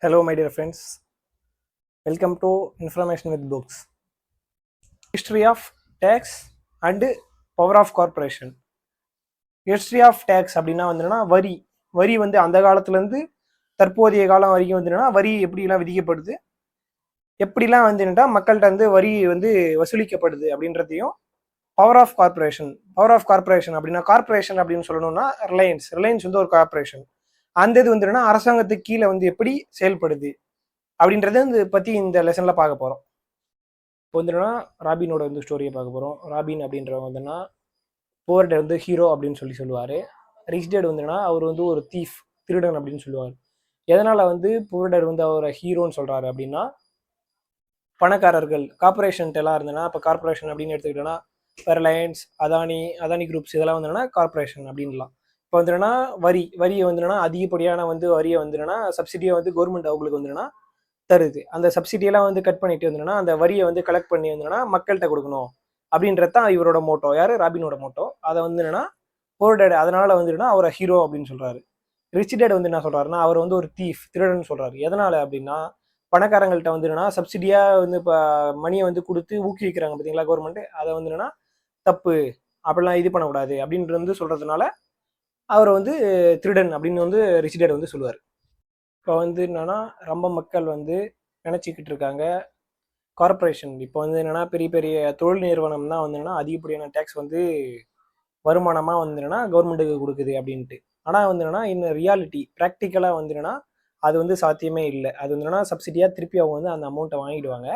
Hello, my dear friends. Welcome to Information with Books. History of Tax and Power of Corporation. History of Tax அப்படின்னா வந்துன்னா வரி வந்து அந்த காலத்துலேருந்து தற்போதைய காலம் வரைக்கும் வந்துன்னா வரி எப்படிலாம் விதிக்கப்படுது, எப்படிலாம் வந்துட்டா மக்கள்கிட்ட வந்து வரி வந்து வசூலிக்கப்படுது அப்படின்றதையும் பவர் ஆஃப் கார்பரேஷன் அப்படின்னா கார்பரேஷன் அப்படின்னு சொல்லணும்னா ரிலையன்ஸ் வந்து ஒரு கார்பரேஷன். அந்த இது வந்துன்னா அரசாங்கத்துக்கு கீழே வந்து எப்படி செயல்படுது அப்படின்றத பற்றி இந்த லெசனில் பார்க்க போகிறோம். இப்போ வந்துன்னா ராபினோட வந்து ஸ்டோரியை பார்க்க போகிறோம். ராபின் அப்படின்றவங்க வந்துன்னா புவர் டேட் வந்து ஹீரோ அப்படின்னு சொல்லுவார். ரிச் டேட் வந்துன்னா அவர் வந்து ஒரு திருடன் அப்படின்னு சொல்லுவார். எதனால் வந்து புவர் டேட் வந்து அவரை ஹீரோன்னு சொல்கிறாரு அப்படின்னா, பணக்காரர்கள் கார்பரேஷன் எல்லாம் இருந்ததுன்னா, இப்போ கார்பரேஷன் அப்படின்னு எடுத்துக்கிட்டோன்னா ரிலையன்ஸ், அதானி குரூப்ஸ் இதெல்லாம் வந்துன்னா கார்பரேஷன் அப்படின்லாம். இப்போ வந்துன்னா வரியை வந்துன்னா அதிகப்படியான வந்து வரியை வந்துன்னா சப்சிடியை வந்து கவர்மெண்ட் அவங்களுக்கு வந்துன்னா தருது. அந்த சப்சிடியெல்லாம் வந்து கட் பண்ணிட்டு வந்துன்னா அந்த வரியை வந்து கலெக்ட் பண்ணி வந்துன்னா மக்கள்கிட்ட கொடுக்கணும் அப்படின்றது தான் இவரோட மோட்டோ. யார்? ராபினோட மோட்டோ. அதை வந்து என்னன்னா புவர் டேட் அதனால வந்துன்னா அவரை ஹீரோ அப்படின்னு சொல்றாரு. ரிச் டேட் வந்து என்ன சொல்றாருன்னா அவர் வந்து ஒரு திருடன் சொல்றாரு. எதனால அப்படின்னா, பணக்காரங்கள்ட்ட வந்து என்னன்னா சப்சிடியா வந்து இப்போ மணியை வந்து கொடுத்து ஊக்குவிக்கிறாங்க பார்த்தீங்களா கவர்மெண்ட், அதை வந்து என்னன்னா தப்பு, அப்படிலாம் இது பண்ணக்கூடாது அப்படின்றது வந்து சொல்றதுனால அவரை வந்து திருடன் அப்படின்னு வந்து ரிச் டேட் வந்து சொல்லுவார். இப்போ வந்து என்னன்னா ரொம்ப மக்கள் வந்து நினச்சிக்கிட்டு இருக்காங்க கார்பரேஷன் இப்போ வந்து என்னன்னா பெரிய பெரிய தொழில் நிறுவனம் தான் வந்து என்னன்னா அதிகப்படியான டேக்ஸ் வந்து வருமானமாக வந்து என்னன்னா கவர்மெண்ட்டுக்கு கொடுக்குது அப்படின்ட்டு. ஆனால் வந்து என்னன்னா இன்னும் ரியாலிட்டி ப்ராக்டிக்கலாக வந்து என்னன்னா அது வந்து சாத்தியமே இல்லை. அது வந்து என்னன்னா சப்சிடியாக திருப்பி அவங்க வந்து அந்த அமௌண்ட்டை வாங்கிடுவாங்க.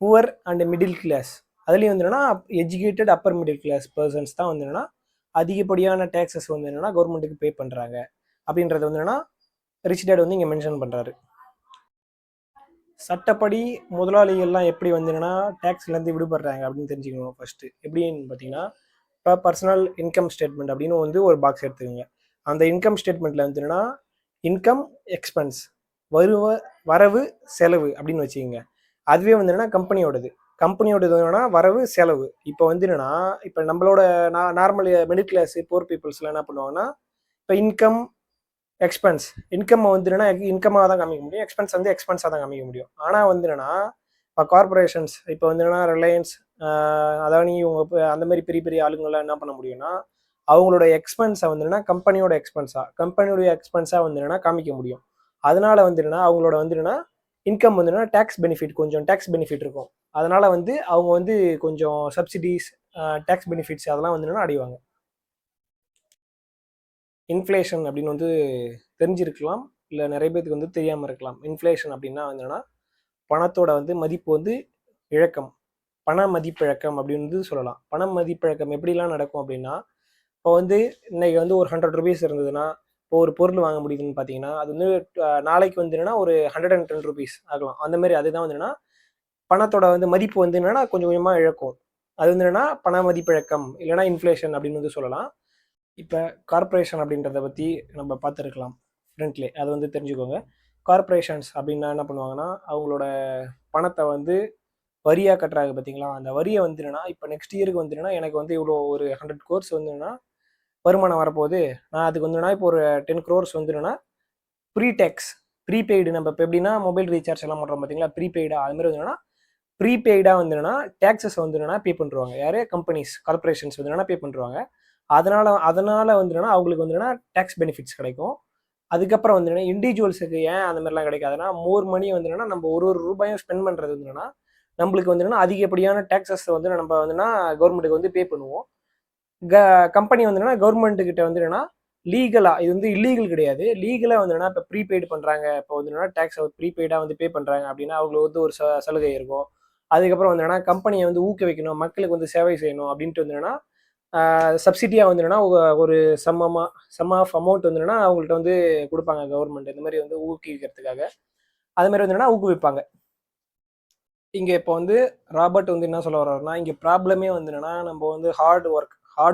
புவர் அண்ட் மிடில் கிளாஸ், அதுலேயும் வந்து என்னன்னா educated upper middle class persons தான் வந்து என்னன்னா அதிகப்படியான டேக்ஸஸ் வந்து என்னன்னா கவர்மெண்ட்டுக்கு பே பண்ணுறாங்க அப்படின்றது வந்து என்னன்னா ரிச் டேட் வந்து இங்கே மென்ஷன் பண்ணுறாரு. சட்டப்படி முதலாளிகள்லாம் எப்படி வந்து என்னன்னா டேக்ஸ்லேருந்து விடுபடுறாங்க அப்படின்னு தெரிஞ்சுக்கணும். ஃபர்ஸ்ட் எப்படின்னு பார்த்தீங்கன்னா, இப்போ பர்சனல் இன்கம் ஸ்டேட்மெண்ட் அப்படின்னு வந்து ஒரு பாக்ஸ் எடுத்துக்கோங்க. அந்த இன்கம் ஸ்டேட்மெண்ட்டில் வந்து என்னன்னா இன்கம் எக்ஸ்பென்ஸ், வரவு செலவு அப்படின்னு வச்சுக்கோங்க. அதுவே வந்து என்னன்னா கம்பெனியோடது என்னன்னா வரவு செலவு. இப்போ வந்து என்னன்னா இப்போ நம்மளோட நார்மல் மிடில் கிளாஸ் போர் பீப்புள்ஸ்லாம் என்ன பண்ணுவாங்கன்னா, இப்போ இன்கம் வந்து என்னன்னா இன்கமாக தான் காமிக்க முடியும், எக்ஸ்பென்ஸ் வந்து எக்ஸ்பென்ஸாக தான் காமிக்க முடியும். ஆனால் வந்து என்னன்னா இப்போ கார்பரேஷன்ஸ் இப்போ வந்து என்னன்னா ரிலையன்ஸ், அதானி இவங்க அந்த மாதிரி பெரிய பெரிய ஆளுங்கள்லாம் என்ன பண்ண முடியும்னா அவங்களோட எக்ஸ்பென்ஸை வந்து என்னன்னா கம்பெனியோட எக்ஸ்பென்ஸாக வந்து என்னன்னா காமிக்க முடியும். அதனால வந்து என்னன்னா அவங்களோட வந்து என்னன்னா இன்கம் வந்து என்னன்னா கொஞ்சம் டேக்ஸ் பெனிஃபிட் இருக்கும். அதனால வந்து அவங்க வந்து கொஞ்சம் சப்சிடிஸ், டேக்ஸ் பெனிஃபிட்ஸ் அதெல்லாம் வந்து என்னன்னா அடைவாங்க. இன்ஃப்ளேஷன் அப்படின்னு வந்து தெரிஞ்சிருக்கலாம், இல்லை நிறைய பேருக்கு வந்து தெரியாமல் இருக்கலாம். இன்ஃப்ளேஷன் அப்படின்னா என்னன்னா பணத்தோட வந்து மதிப்பு வந்து இழக்கம், பண மதிப்பிழக்கம் அப்படின்னு வந்து சொல்லலாம். பண மதிப்பிழக்கம் எப்படிலாம் நடக்கும் அப்படின்னா, இப்போ வந்து இன்னைக்கு வந்து ஒரு 100 ருபீஸ் இருந்ததுன்னா இப்போ ஒரு பொருள் வாங்க முடியுதுன்னு பார்த்தீங்கன்னா அது வந்து நாளைக்கு வந்து என்னன்னா ஒரு 110 ருபீஸ் ஆகலாம். அந்த மாதிரி அதுதான் வந்து என்னன்னா பணத்தோட வந்து மதிப்பு வந்து என்னன்னா கொஞ்சம் கொஞ்சமாக இழக்கும். அது வந்து என்னன்னா பண மதிப்பிழக்கம் இல்லைன்னா இன்ஃப்ளேஷன் அப்படின்னு வந்து சொல்லலாம். இப்போ கார்பரேஷன் அப்படின்றத பற்றி நம்ம பார்த்துருக்கலாம் ஃப்ரெண்ட்லே, அதை வந்து தெரிஞ்சுக்கோங்க. கார்பரேஷன்ஸ் அப்படின்னா என்ன பண்ணுவாங்கன்னா அவங்களோட பணத்தை வந்து வரியாக கட்டுறாங்க பார்த்தீங்களா, அந்த வரியை வந்து என்னன்னா இப்போ நெக்ஸ்ட் இயருக்கு வந்து என்னன்னா எனக்கு வந்து இவ்வளோ ஒரு 100 crores வந்து என்னன்னா வருமானம் வரப்போகுது, நான் அதுக்கு வந்து என்னன்னா இப்போ ஒரு 10 crores வந்து என்னன்னா ப்ரீபெய்டு நம்ம இப்போ எப்படின்னா மொபைல் ரீசார்ஜ் எல்லாம் பண்ணுறோம் பார்த்தீங்களா, ப்ரீபெய்டாக அது மாதிரி வந்து என்னன்னா ப்ரீபெய்டாக வந்து என்னன்னா டேக்ஸஸ் வந்து என்னன்னா பே பண்ணுறாங்க. யார்? கார்பரேஷன்ஸ் வந்து என்னன்னா பே பண்ணுறாங்க. அதனால வந்து என்னன்னா அவங்களுக்கு வந்து என்னன்னா டேக்ஸ் பெனிஃபிட்ஸ் கிடைக்கும். அதுக்கப்புறம் வந்து என்னன்னா இண்டிவிஜுவல்ஸுக்கு ஏன் அந்த மாதிரிலாம் கிடைக்காதுன்னா, மோர் மணி வந்து என்னன்னா நம்ம ஒரு ரூபாயும் ஸ்பெண்ட் பண்ணுறது வந்து என்னன்னா நம்மளுக்கு வந்து என்னன்னா அதிகப்படியான டேக்ஸஸ் வந்து நம்ம வந்துன்னா கவர்மெண்ட்டுக்கு வந்து பே பண்ணுவோம். கம்பெனி வந்து என்னன்னா கவர்மெண்ட் கிட்ட வந்து என்னன்னா லீகலாக இது வந்து இல்லீகல் கிடையாது, லீகலாக வந்து என்னன்னா இப்போ ப்ரீபெய்டு பண்ணுறாங்க, இப்போ வந்து என்னன்னா டேக்ஸ் ப்ரீபெய்டாக வந்து பே பண்ணுறாங்க அப்படின்னா அவங்களுக்கு வந்து ஒரு சலுகை இருக்கும். அதுக்கப்புறம் வந்து என்னன்னா கம்பெனியை வந்து ஊக்குவிக்கணும், மக்களுக்கு வந்து சேவை செய்யணும் அப்படின்ட்டு வந்து என்னன்னா சப்சிடியாக வந்து என்னன்னா ஒரு சம் ஆஃப் அமௌண்ட் வந்து என்னன்னா அவங்கள்ட்ட வந்து கொடுப்பாங்க கவர்மெண்ட், இந்த மாதிரி வந்து ஊக்குவிக்கிறதுக்காக அது மாதிரி வந்து என்னன்னா ஊக்குவிப்பாங்க. இங்கே இப்போ வந்து ராபர்ட் வந்து என்ன சொல்ல வர்றாருன்னா, இங்கே ப்ராப்ளமே வந்து என்னன்னா நம்ம வந்து ஹார்ட்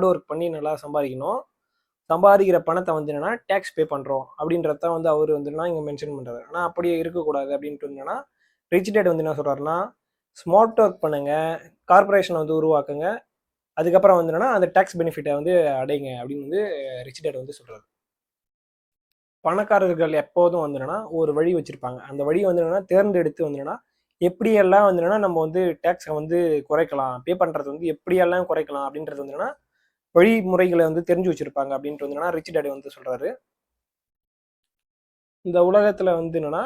ஒர்க் பண்ணி நல்லா சம்பாதிக்கணும், சம்பாதிக்கிற பணத்தை வந்து என்னன்னா டேக்ஸ் பே பண்ணுறோம் அப்படின்றத வந்து அவர் வந்து என்ன இங்கே மென்ஷன் பண்ணுறாரு. ஆனால் அப்படியே இருக்கக்கூடாது அப்படின்ட்டு என்னன்னா ரிச் டேட் வந்து என்ன சொல்கிறாருன்னா, ஸ்மார்ட் ஒர்க் பண்ணுங்க, கார்பரேஷனை வந்து உருவாக்குங்க, அதுக்கப்புறம் வந்து என்னன்னா அந்த டேக்ஸ் பெனிஃபிட்டை வந்து அடைங்க அப்படின்னு வந்து ரிச் டேட் வந்து சொல்கிறாரு. பணக்காரர்கள் எப்போதும் வந்துன்னா ஒரு வழி வச்சிருப்பாங்க. அந்த வழி வந்துன்னா தேர்ந்தெடுத்து வந்துன்னா எப்படியெல்லாம் வந்துன்னா நம்ம வந்து டேக்ஸை வந்து குறைக்கலாம், பே பண்றது வந்து எப்படியெல்லாம் குறைக்கலாம் அப்படின்றது வந்துன்னா வழிமுறைகளை வந்து தெரிஞ்சு வச்சிருப்பாங்க அப்படின்ட்டு வந்துன்னா ரிச் டாடி வந்து சொல்றாரு. இந்த உலகத்துல வந்து என்னன்னா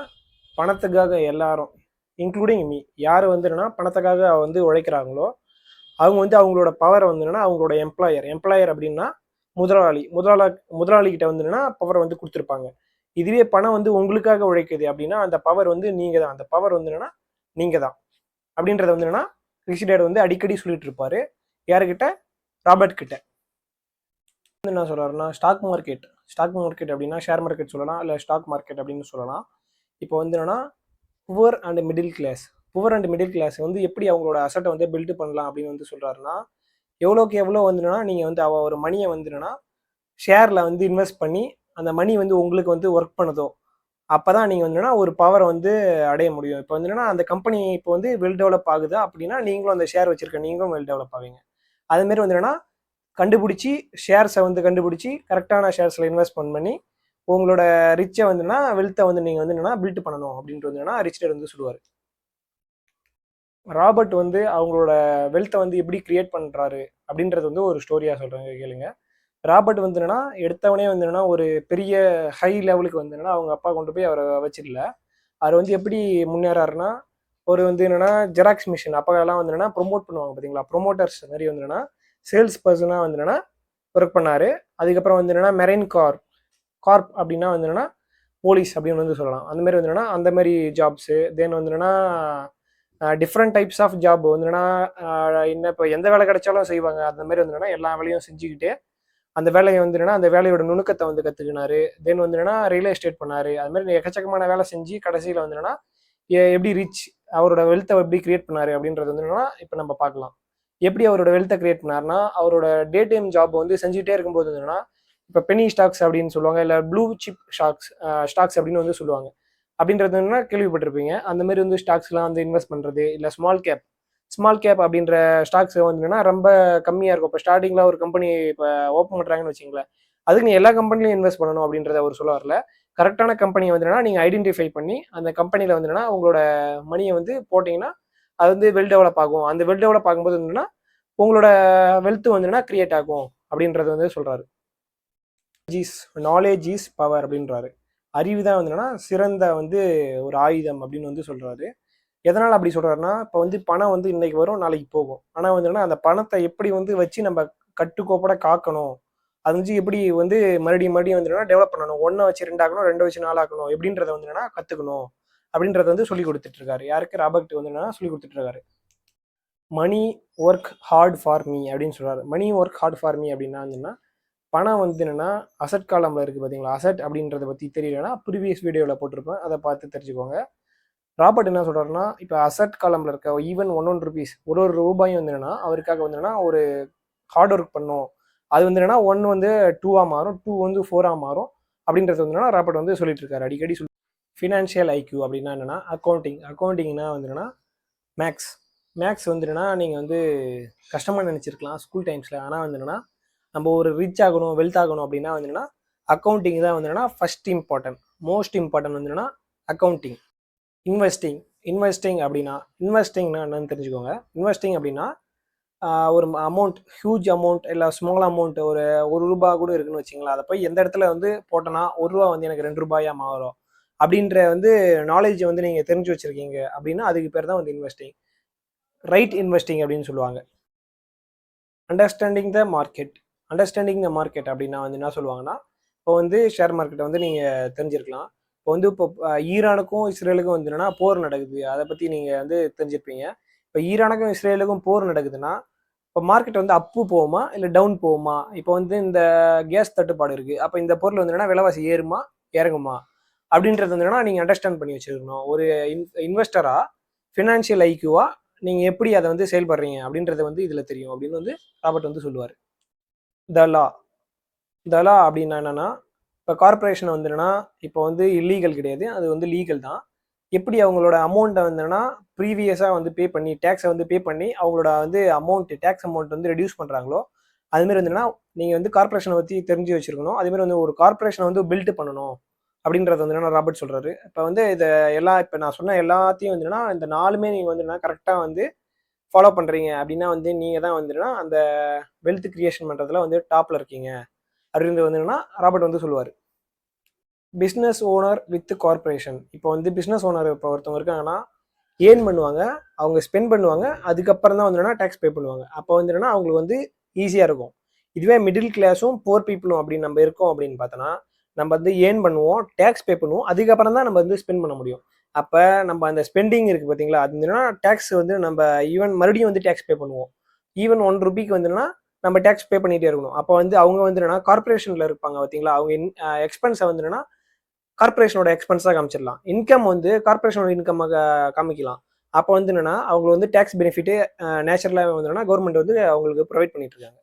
பணத்துக்காக எல்லாரும் இன்க்ளூடிங் மீ யார் வந்து என்னன்னா பணத்துக்காக வந்து உழைக்கிறாங்களோ அவங்க வந்து அவங்களோட பவரை வந்து என்னன்னா அவங்களோட எம்ப்ளாயர் அப்படின்னா முதலாளி கிட்ட வந்து என்னன்னா பவரை வந்து கொடுத்துருப்பாங்க. இதுவே பணம் வந்து உங்களுக்காக உழைக்குது அப்படின்னா அந்த பவர் வந்து நீங்க தான். அந்த பவர் வந்து என்னன்னா நீங்க தான் அப்படின்றத வந்து என்னன்னா ரிஷிடேட் வந்து அடிக்கடி சொல்லிட்டு இருப்பாரு. யாருக்கிட்ட? ராபர்ட் கிட்ட. என்ன சொல்றாருன்னா ஸ்டாக் மார்க்கெட் அப்படின்னா ஷேர் மார்க்கெட் சொல்லலாம், இல்லை ஸ்டாக் மார்க்கெட் அப்படின்னு சொல்லலாம். இப்போ வந்து என்னன்னா புவர் அண்ட் மிடில் கிளாஸ் வந்து எப்படி அவங்களோட அசட்டை வந்து பில்டு பண்ணலாம் அப்படின்னு வந்து சொல்றாருன்னா, எவ்வளோக்கு எவ்வளோ வந்துன்னா நீங்கள் வந்து ஒரு மணியை வந்துன்னா ஷேரில் வந்து இன்வெஸ்ட் பண்ணி அந்த மணி வந்து உங்களுக்கு வந்து ஒர்க் பண்ணுதோ அப்போ தான் நீங்கள் வந்துன்னா ஒரு பவரை வந்து அடைய முடியும். இப்போ வந்து அந்த கம்பெனி இப்போ வந்து வெல் டெவலப் ஆகுதா அப்படின்னா நீங்களும் அந்த ஷேர் வச்சிருக்க நீங்களும் வெல் டெவலப் ஆவீங்க. அதுமாரி வந்து கண்டுபிடிச்சி ஷேர்ஸை வந்து கண்டுபிடிச்சி கரெக்டான ஷேர்ஸில் இன்வெஸ்ட்மெண்ட் பண்ணி உங்களோட ரிச்சை வந்துன்னா வெல்த்தை வந்து நீங்கள் வந்து என்னன்னா பில்ட் பண்ணணும் அப்படின்ட்டு வந்து ரிச் டேட் வந்து சொல்லுவார். ராபர்ட் வந்து அவங்களோட வெல்த்தை வந்து எப்படி கிரியேட் பண்ணுறாரு அப்படின்றது வந்து ஒரு ஸ்டோரியாக சொல்கிறாங்க, கேளுங்க. ராபர்ட் வந்து என்னன்னா எடுத்தவனே வந்து என்னன்னா ஒரு பெரிய ஹை லெவலுக்கு வந்து என்னன்னா அவங்க அப்பா கொண்டு போய் அவரை வச்சிடல. அவர் வந்து எப்படி முன்னேறாருன்னா ஒரு வந்து என்னன்னா ஜெராக்ஸ் மிஷின் அப்போலாம் வந்து என்னன்னா ப்ரொமோட் பண்ணுவாங்க பார்த்தீங்களா, ப்ரொமோட்டர்ஸ் மாதிரி வந்து என்னன்னா சேல்ஸ் பர்சனாக வந்து என்னன்னா ஒர்க் பண்ணாரு. அதுக்கப்புறம் வந்து என்னன்னா மெரைன் கார்ப் அப்படின்னா வந்து என்னன்னா போலீஸ் அப்படின்னு வந்து சொல்லலாம். அந்த மாதிரி வந்து என்னன்னா அந்த மாதிரி ஜாப்ஸு தென் வந்து என்னன்னா டிஃப்ரெண்ட் டைப்ஸ் ஆஃப் ஜாப் வந்து என்னன்னா என்ன இப்போ எந்த வேலை கிடைச்சாலும் செய்வாங்க. அந்த மாதிரி வந்து என்னன்னா எல்லா வேலையும் செஞ்சுக்கிட்டு அந்த வேலையை வந்து என்னன்னா அந்த வேலையோட நுணுக்கத்தை வந்து கற்றுக்கினாரு. தென் வந்து என்னன்னா ரியல் எஸ்டேட் பண்ணாரு. அது மாதிரி எக்கச்சக்கமான வேலை செஞ்சு கடைசியில் வந்து என்னன்னா எப்படி ரிச் அவரோட வெல்த்தை எப்படி கிரியேட் பண்ணாரு அப்படின்றது வந்து என்னன்னா இப்போ நம்ம பார்க்கலாம். எப்படி அவரோட வெல்த்தை கிரியேட் பண்ணாருன்னா அவரோட டே டைம் ஜாப் வந்து செஞ்சுட்டே இருக்கும்போது என்னன்னா இப்போ பெனி ஸ்டாக்ஸ் அப்படின்னு சொல்லுவாங்க, இல்லை ப்ளூ சிப் ஸ்டாக்ஸ் அப்படின்னு வந்து சொல்லுவாங்க. அப்படின்றது என்னன்னா கேள்விப்பட்டிருப்பீங்க. அந்த மாதிரி வந்து ஸ்டாக்ஸ்லாம் வந்து இன்வெஸ்ட் பண்ணுறது, இல்லை ஸ்மால் கேப் அப்படின்ற ஸ்டாக்ஸ் வந்து என்னன்னா ரொம்ப கம்மியாக இருக்கும். இப்போ ஸ்டார்டிங்கில் ஒரு கம்பெனி இப்போ ஓப்பன் பண்ணுறாங்கன்னு வச்சிங்களேன், அதுக்கு நீ எல்லா கம்பெனிலையும் இன்வெஸ்ட் பண்ணணும் அப்படின்றத அவர் சொல்ல வரல. கரெக்டான கம்பெனி வந்துன்னா நீங்கள் ஐடென்டிஃபை பண்ணி அந்த கம்பெனியில் வந்துன்னா உங்களோட மணியை வந்து போட்டிங்கன்னா அது வந்து வெல் டெவலப் ஆகும். அந்த வெல் டெவலப் ஆகும்போது வந்துன்னா உங்களோட வெல்த் வந்துன்னா கிரியேட் ஆகும் அப்படின்றது வந்து சொல்கிறாரு. நாலேஜ் இஸ் பவர் அப்படின்றாரு. அறிவு தான் வந்து என்னன்னா சிறந்த வந்து ஒரு ஆயுதம் அப்படின்னு வந்து சொல்கிறாரு. எதனால் அப்படி சொல்கிறாருன்னா இப்போ வந்து பணம் வந்து இன்னைக்கு வரும் நாளைக்கு போகும். ஆனால் வந்து அந்த பணத்தை எப்படி வந்து வச்சு நம்ம கட்டுக்கோப்பட காக்கணும், அது வந்து எப்படி வந்து மறுபடியும் வந்து டெவலப் பண்ணணும், ஒன்றை வச்சு ரெண்டாக்கணும், ரெண்டை வச்சு நாளாக்கணும் எப்படின்றத வந்து என்னன்னா கற்றுக்கணும் அப்படின்றத வந்து சொல்லி கொடுத்துட்டு இருக்காரு. யாருக்கு? ராபர்ட் வந்து என்னன்னா சொல்லி கொடுத்துட்டு இருக்காரு. மணி ஒர்க் ஹார்ட் ஃபார் மீ அப்படின்னு சொல்கிறாரு. மணி ஒர்க் ஹார்ட் ஃபார் மீ அப்படின்னா வந்துன்னா பணம் வந்து என்னன்னா அசட் காலம்ல இருக்குது பார்த்தீங்களா, அசட் அப்படின்றத பற்றி தெரியலன்னா ப்ரீவியஸ் வீடியோவில் போட்டிருப்பேன், அதை பார்த்து தெரிஞ்சுக்கோங்க. ராபர்ட் என்ன சொல்கிறாருன்னா இப்போ அசட் காலம்ல இருக்க ஈவன் ₹1 ஒரு ரூபாயும் வந்து என்னன்னா அவருக்காக வந்து என்னன்னா ஒரு ஹார்ட் ஒர்க் பண்ணும். அது வந்து என்னன்னா 1 வந்து 2ஆக மாறும், 2 வந்து 4ஆக மாறும் அப்படின்றது வந்து என்னன்னா ராபர்ட் வந்து சொல்லிட்டு இருக்காரு அடிக்கடி ஃபினான்ஷியல் ஐக்யூ அப்படின்னா என்னன்னா அக்கௌண்டிங்னா வந்து என்னன்னா மேக்ஸ் வந்து என்னன்னா நீங்கள் வந்து கஷ்டமாக நினச்சிருக்கலாம் ஸ்கூல் டைம்ஸில். ஆனால் வந்து என்னன்னா நம்ம ஒரு ரிச் ஆகணும், வெல்த் ஆகணும் அப்படின்னா வந்து என்னன்னா அக்கௌண்டிங் தான் வந்து என்னன்னா மோஸ்ட் இம்பார்ட்டன்ட் வந்து என்னன்னா அக்கௌண்டிங். இன்வெஸ்டிங் அப்படின்னா என்னன்னு தெரிஞ்சுக்கோங்க. இன்வெஸ்டிங் அப்படின்னா ஒரு ஹியூஜ் அமௌண்ட் இல்லை ஸ்மால் அமௌண்ட் ஒரு ரூபா கூட இருக்குன்னு வச்சிங்களா, அதை போய் எந்த இடத்துல வந்து போட்டோன்னா ₹1 வந்து எனக்கு ₹2 மாறும் அப்படின்ற வந்து நாலேஜை வந்து நீங்கள் தெரிஞ்சு வச்சுருக்கீங்க அப்படின்னா அதுக்கு பேர் தான் வந்து இன்வெஸ்டிங். ரைட் இன்வெஸ்டிங் அப்படின்னு சொல்லுவாங்க. அண்டர்ஸ்டாண்டிங் த மார்க்கெட் அப்படின்னா வந்து என்ன சொல்லுவாங்கன்னா இப்போ வந்து ஷேர் மார்க்கெட்டை வந்து நீங்கள் தெரிஞ்சிருக்கலாம். இப்போ ஈரானுக்கும் இஸ்ரேலுக்கும் வந்து என்னன்னா போர் நடக்குது, அதை பற்றி நீங்கள் வந்து தெரிஞ்சிருப்பீங்க. இப்போ ஈரானுக்கும் இஸ்ரேலுக்கும் போர் நடக்குதுன்னா இப்போ மார்க்கெட் வந்து அப்பு போகுமா இல்லை டவுன் போகுமா? இப்போ வந்து இந்த கேஸ் தட்டுப்பாடு இருக்குது, அப்போ இந்த பொருள் வந்து என்னன்னா விலைவாசி ஏறுமா இறங்குமா அப்படின்றது வந்து என்னன்னா நீங்கள் அண்டர்ஸ்டாண்ட் பண்ணி வச்சுருக்கணும். ஒரு இன்வெஸ்டராக ஃபினான்ஷியல் ஐக்யூவா நீங்கள் எப்படி அதை வந்து செயல்படுறீங்க அப்படின்றது வந்து இதில் தெரியும் அப்படின்னு வந்து ராபர்ட் வந்து சொல்லுவார். த லா அப்படின்னா என்னன்னா இப்போ கார்பரேஷன் வந்து என்னன்னா இப்போ வந்து இல்லீகல் கிடையாது, அது வந்து லீகல் தான். எப்படி அவங்களோட அமௌண்ட்டை வந்து என்னன்னா ப்ரீவியஸாக வந்து பே பண்ணி டேக்ஸை வந்து பே பண்ணி அவங்களோட வந்து டேக்ஸ் அமௌண்ட் வந்து ரெடியூஸ் பண்ணுறாங்களோ அதுமாரி வந்து என்னன்னா நீங்கள் வந்து கார்பரேஷனை பற்றி தெரிஞ்சு வச்சுருக்கணும். அதேமாதிரி வந்து ஒரு கார்பரேஷனை வந்து பில்ட் பண்ணணும் அப்படின்றது வந்து என்னன்னா ராபர்ட் சொல்றாரு. இப்போ வந்து இதை இப்போ நான் சொன்ன எல்லாத்தையும் வந்துன்னா இந்த 4மே நீங்கள் வந்துன்னா கரெக்டாக வந்து ஃபாலோ பண்ணுறீங்க அப்படின்னா வந்து நீங்கள் தான் வந்துன்னா அந்த வெல்த் கிரியேஷன் பண்ணுறதுல வந்து டாப்பில் இருக்கீங்க அப்படின்றது வந்து என்னன்னா ராபர்ட் வந்து சொல்லுவார். Business owner with corporation. இப்போ வந்து பிஸ்னஸ் ஓனர் இப்போ ஒருத்தவங்க இருக்காங்கன்னா ஏர்ன் பண்ணுவாங்க, அவங்க ஸ்பெண்ட் பண்ணுவாங்க, அதுக்கப்புறம் தான் வந்து டேக்ஸ் பே பண்ணுவாங்க. அப்போ வந்து என்னன்னா அவங்களுக்கு வந்து ஈஸியாக இருக்கும். இதுவே மிடில் கிளாஸும் புவர் பீப்புளும் அப்படின்னு நம்ம இருக்கோம் அப்படின்னு பார்த்தோன்னா நம்ம வந்து ஏர்ன் பண்ணுவோம், டேக்ஸ் பே பண்ணுவோம், அதுக்கப்புறம் தான் நம்ம வந்து ஸ்பெண்ட் பண்ண முடியும். அப்போ நம்ம அந்த ஸ்பெண்டிங் இருக்குது பார்த்தீங்களா, அது என்னன்னா டேக்ஸ் வந்து நம்ம ஈவன் மறுபடியும் வந்து டேக்ஸ் பே பண்ணுவோம். ஈவன் ₹1 வந்துன்னா நம்ம டேக்ஸ் பே பண்ணிகிட்டே இருக்கணும். அப்போ வந்து அவங்க வந்து என்னன்னா கார்பரேஷனில் இருப்பாங்க பார்த்தீங்களா, அவங்க எக்ஸ்பென்ஸை வந்து என்னன்னா கார்பரேஷனோட எக்ஸ்பென்ஸாக காமிச்சிடலாம். இன்கம் வந்து கார்பரேஷனோட இன்கமாக காமிக்கலாம். அப்போ வந்து என்னன்னா அவங்க வந்து டேக்ஸ் பெனிஃபிட்டு நேச்சுரலாக வந்து என்னன்னா கவர்மெண்ட் வந்து அவங்களுக்கு ப்ரொவைட் பண்ணிட்டு இருக்காங்க.